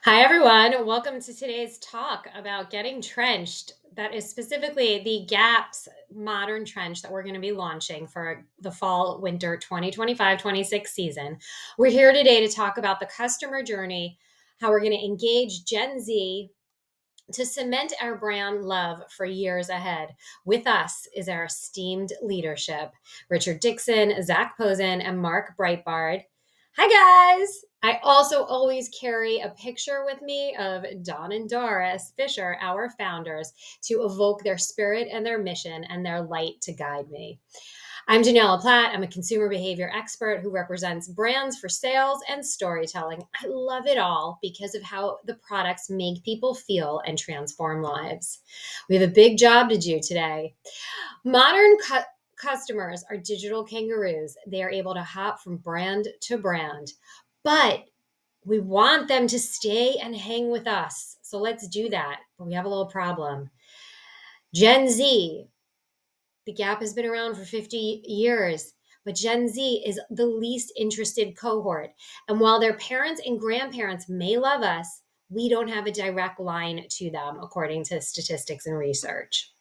Hi, everyone. Welcome to today's talk about getting trenched. That is specifically the Gap's modern trench that we're going to be launching for the fall winter 2025-26 season. We're here today to talk about the customer journey, how we're going to engage Gen Z to cement our brand love for years ahead. With us is our esteemed leadership, Richard Dixon, Zach Posen, and Mark Breitbard. Hi, guys. I also always carry a picture with me of Don and Doris Fisher, our founders, to evoke their spirit and their mission and their light to guide me. I'm Janelle Platt. I'm a consumer behavior expert who represents brands for sales and storytelling. I love it all because of how the products make people feel and transform lives. We have a big job to do today. Modern customers are digital kangaroos. They are able to hop from brand to brand, but we want them to stay and hang with us. So let's do that. But we have a little problem. Gen Z, the Gap has been around for 50 years, but Gen Z is the least interested cohort. And while their parents and grandparents may love us, we don't have a direct line to them, according to statistics and research.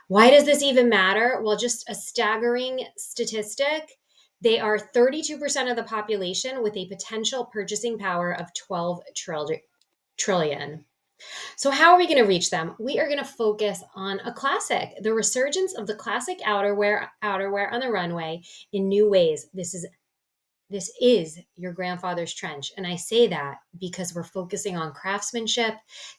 Why does this even matter? Well, just a staggering statistic. They are 32% of the population with a potential purchasing power of 12 trillion. So, how are we going to reach them? We are going to focus on a classic, the resurgence of the classic outerwear on the runway in new ways. This is your grandfather's trench, and I say that because we're focusing on craftsmanship,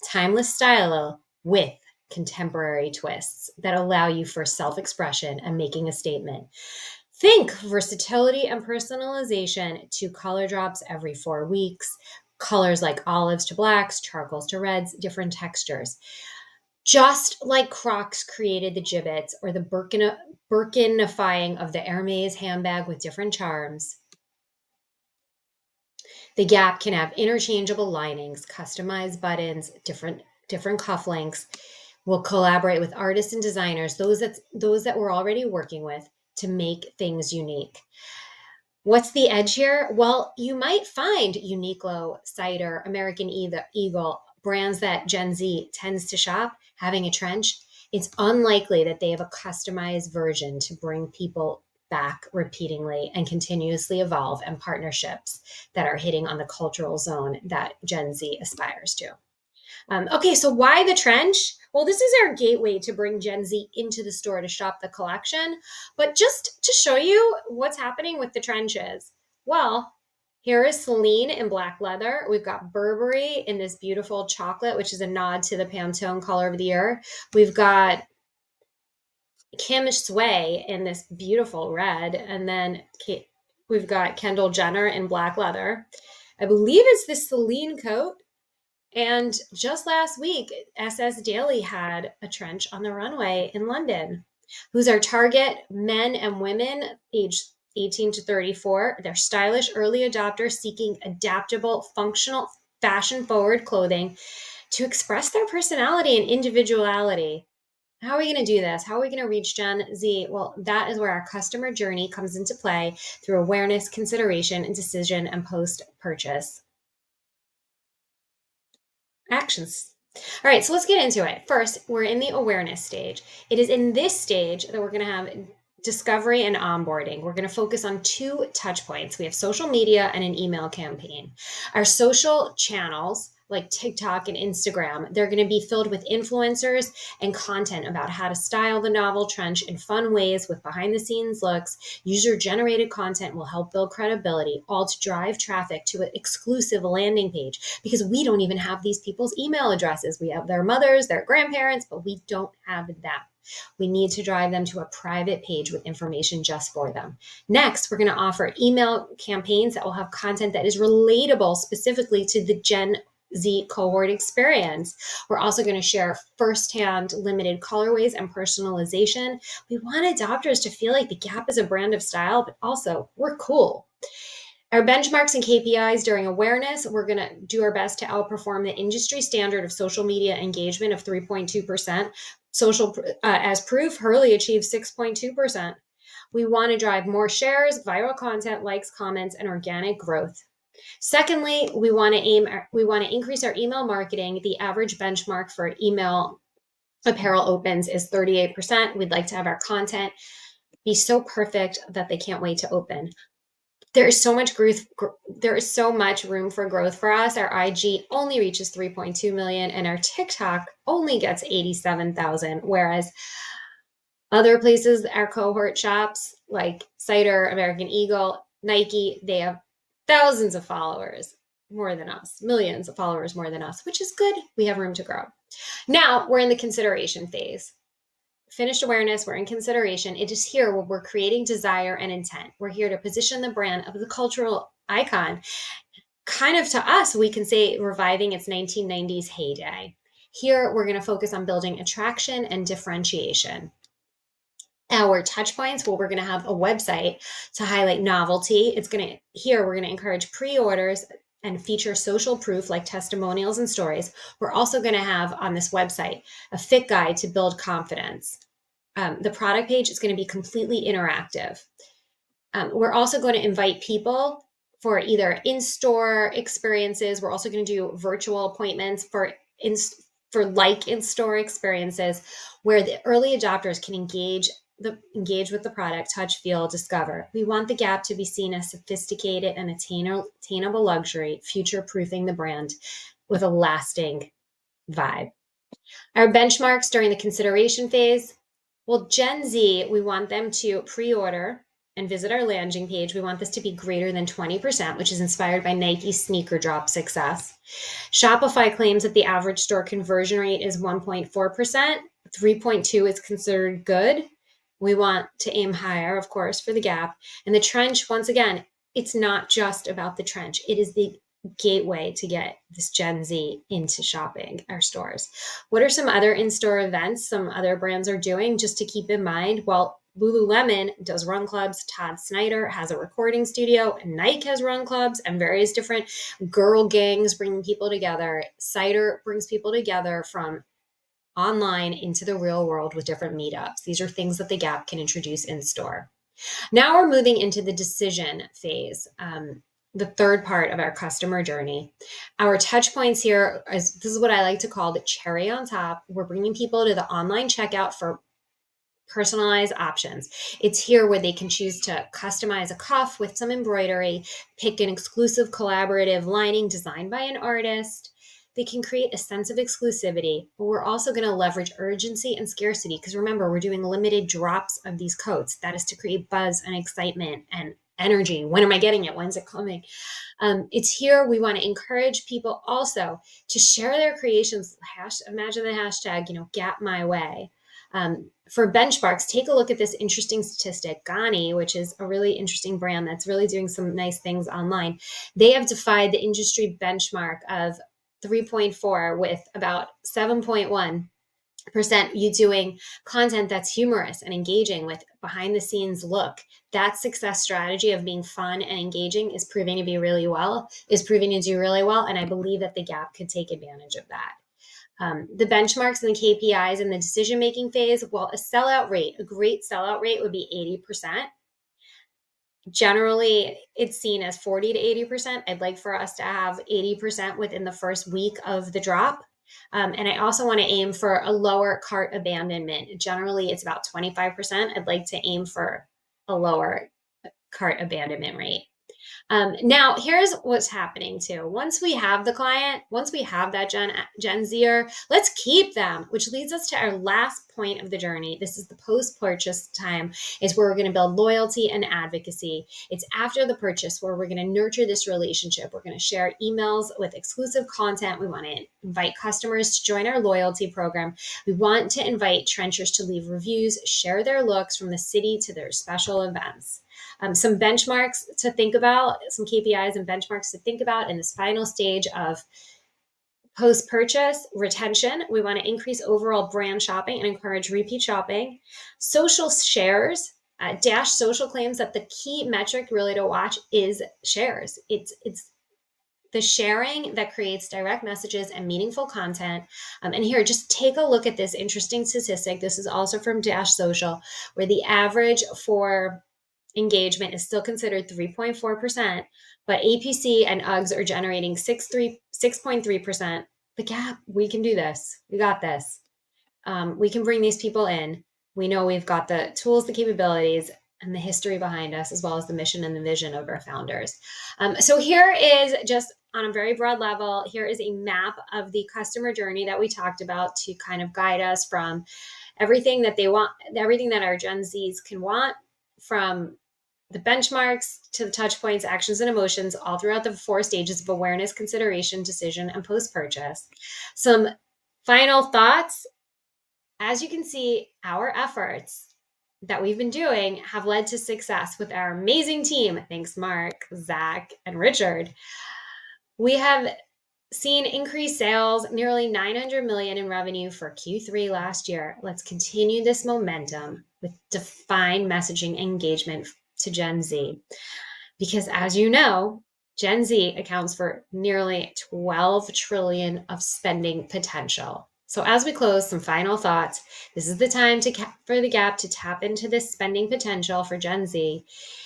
timeless style with contemporary twists that allow you for self-expression and making a statement. Think versatility and personalization to color drops every 4 weeks, colors like olives to blacks, charcoals to reds, different textures. Just like Crocs created the gibbets or the Birkinifying of the Hermes handbag with different charms, the Gap can have interchangeable linings, customized buttons, different cufflinks. We'll collaborate with artists and designers, those that we're already working with, to make things unique. What's the edge here? Well, you might find Uniqlo, Cider, American Eagle, brands that Gen Z tends to shop, having a trench. It's unlikely that they have a customized version to bring people back repeatedly and continuously evolve, and partnerships that are hitting on the cultural zone that Gen Z aspires to. Okay, so why the trench? Well, this is our gateway to bring Gen Z into the store to shop the collection. But just to show you what's happening with the trenches, well, here is Celine in black leather. We've got Burberry in this beautiful chocolate, which is a nod to the Pantone color of the year. We've got Kim Sway in this beautiful red, and then we've got Kendall Jenner in black leather. I believe it's the Celine coat. And just last week, SS Daily had a trench on the runway in London. Who's our target? Men and women aged 18 to 34. They're stylish early adopters seeking adaptable, functional, fashion forward clothing to express their personality and individuality. How are we going to do this? How are we going to reach Gen Z? Well, that is where our customer journey comes into play through awareness, consideration, and decision and post purchase actions. All right, so let's get into it. First, we're in the awareness stage. It is in this stage that we're going to have discovery and onboarding. We're going to focus on two touch points. We have social media and an email campaign. Our social channels, like TikTok and Instagram, they're going to be filled with influencers and content about how to style the novel trench in fun ways with behind the scenes looks. User generated content will help build credibility, all to drive traffic to an exclusive landing page, because we don't even have these people's email addresses. We have their mothers, their grandparents, but we don't have them. We need to drive them to a private page with information just for them. Next, we're going to offer email campaigns that will have content that is relatable specifically to the Gen Z cohort experience. We're also going to share firsthand limited colorways and personalization. We want adopters to feel like the Gap is a brand of style, but also we're cool. Our benchmarks and KPIs during awareness, we're going to do our best to outperform the industry standard of social media engagement of 3.2%. Social, as proof, Hurley achieved 6.2%. We want to drive more shares, viral content, likes, comments, and organic growth. Secondly, we want to increase our email marketing. The average benchmark for email apparel opens is 38%. We'd like to have our content be so perfect that they can't wait to open. There is so much growth. There is so much room for growth for us. Our IG only reaches 3.2 million and our TikTok only gets 87,000. Whereas other places, our cohort shops like Cider, American Eagle, Nike, they have thousands of followers more than us, millions of followers more than us, which is good. We have room to grow. Now we're in the consideration phase. Finished awareness, we're in consideration. It is here where we're creating desire and intent. We're here to position the brand of the cultural icon. Kind of to us, we can say reviving its 1990s heyday. Here, we're going to focus on building attraction and differentiation. Our touch points, well, we're going to have a website to highlight novelty. We're going to encourage pre-orders and feature social proof like testimonials and stories. We're also going to have on this website a fit guide to build confidence. The product page is going to be completely interactive. We're also going to invite people for either in-store experiences. We're also going to do virtual appointments for in-store experiences where the early adopters can engage with the product, touch, feel, discover. We want the Gap to be seen as sophisticated and attainable luxury, future-proofing the brand with a lasting vibe. Our benchmarks during the consideration phase. Well, Gen Z, we want them to pre-order and visit our landing page. We want this to be greater than 20%, which is inspired by Nike's sneaker drop success. Shopify claims that the average store conversion rate is 1.4%. 3.2 is considered good. We want to aim higher, of course, for the Gap. And the trench, once again, it's not just about the trench. It is the gateway to get this Gen Z into shopping our stores. What are some other in-store events some other brands are doing just to keep in mind? Well, Lululemon does run clubs. Todd Snyder has a recording studio. Nike has run clubs and various different girl gangs bringing people together. Cider brings people together from online into the real world with different meetups. These are things that the Gap can introduce in store. Now we're moving into the decision phase. The third part of our customer journey. Our touch points here this is what I like to call the cherry on top. We're bringing people to the online checkout for personalized options. It's here where they can choose to customize a cuff with some embroidery, pick an exclusive collaborative lining designed by an artist. They can create a sense of exclusivity, but we're also going to leverage urgency and scarcity because remember, we're doing limited drops of these coats. That is to create buzz and excitement and energy. When am I getting it? When's it coming? It's here we want to encourage people also to share their creations. Imagine the hashtag, Gap My Way. For benchmarks, take a look at this interesting statistic. Ganni, which is a really interesting brand that's really doing some nice things online, they have defied the industry benchmark of 3.4 with about 7.1% you doing content that's humorous and engaging with behind the scenes look. That success strategy of being fun and engaging is proving to do really well. And I believe that the Gap could take advantage of that. The benchmarks and the KPIs in the decision-making phase, well, a great sellout rate would be 80%. Generally, it's seen as 40 to 80%. I'd like for us to have 80% within the first week of the drop. And I also want to aim for a lower cart abandonment. Generally, it's about 25%. I'd like to aim for a lower cart abandonment rate. Now, here's what's happening too. Once we have the client, once we have that Gen Zer, let's keep them, which leads us to our last point of the journey. This is the post-purchase time, is where we're going to build loyalty and advocacy. It's after the purchase where we're going to nurture this relationship. We're going to share emails with exclusive content. We want to invite customers to join our loyalty program. We want to invite trenchers to leave reviews, share their looks from the city to their special events. Some benchmarks to think about, some KPIs and benchmarks to think about in this final stage of post-purchase retention. We want to increase overall brand shopping and encourage repeat shopping. Social shares. Dash Social claims that the key metric really to watch is shares. It's the sharing that creates direct messages and meaningful content. And here, just take a look at this interesting statistic. This is also from Dash Social, where the average for engagement is still considered 3.4%, but APC and UGGs are generating 6.3%. The Gap, we can do this. We got this. We can bring these people in. We know we've got the tools, the capabilities, and the history behind us, as well as the mission and the vision of our founders. So here is just on a very broad level, here is a map of the customer journey that we talked about to kind of guide us from everything that they want, everything that our Gen Zs can want, from the benchmarks to the touch points, actions, and emotions, all throughout the 4 stages of awareness, consideration, decision, and post purchase. Some final thoughts. As you can see, our efforts that we've been doing have led to success with our amazing team. Thanks, Mark, Zach, and Richard. We have seen increased sales, nearly 900 million in revenue for Q3 last year. Let's continue this momentum with defined messaging engagement to Gen Z. Because as you know, Gen Z accounts for nearly 12 trillion of spending potential. So as we close, some final thoughts. This is the time for the Gap to tap into this spending potential for Gen Z.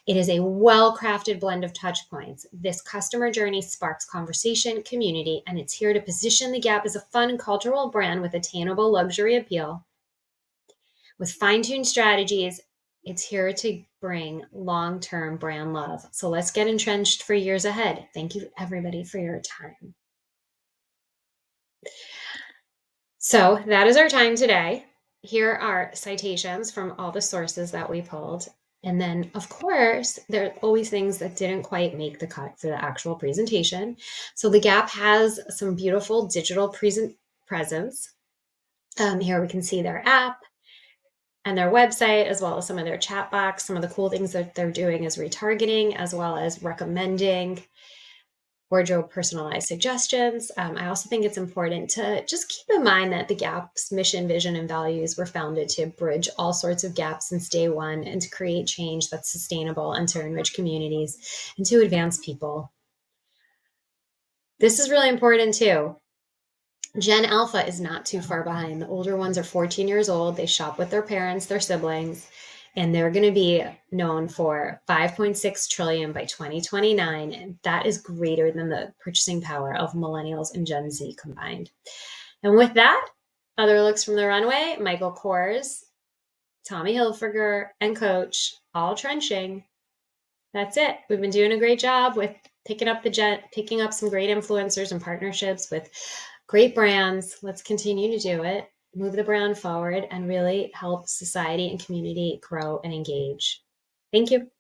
It is a well-crafted blend of touch points. This customer journey sparks conversation, community, and it's here to position the Gap as a fun cultural brand with attainable luxury appeal. With fine-tuned strategies, it's here to bring long-term brand love. So let's get entrenched for years ahead. Thank you, everybody, for your time. So that is our time today. Here are citations from all the sources that we pulled. And then, of course, there are always things that didn't quite make the cut for the actual presentation. So the Gap has some beautiful digital presence. Here we can see their app and their website, as well as some of their chat box. Some of the cool things that they're doing is retargeting, as well as recommending wardrobe personalized suggestions. I also think it's important to just keep in mind that the Gap's mission, vision, and values were founded to bridge all sorts of gaps since day one and to create change that's sustainable and to enrich communities and to advance people. This is really important too. Gen Alpha is not too far behind. The older ones are 14 years old. They shop with their parents, their siblings, and they're going to be known for 5.6 trillion by 2029. And that is greater than the purchasing power of millennials and Gen Z combined. And with that, other looks from the runway, Michael Kors, Tommy Hilfiger, and Coach, all trenching. That's it. We've been doing a great job with picking up some great influencers and partnerships with great brands. Let's continue to do it, move the brand forward, and really help society and community grow and engage. Thank you.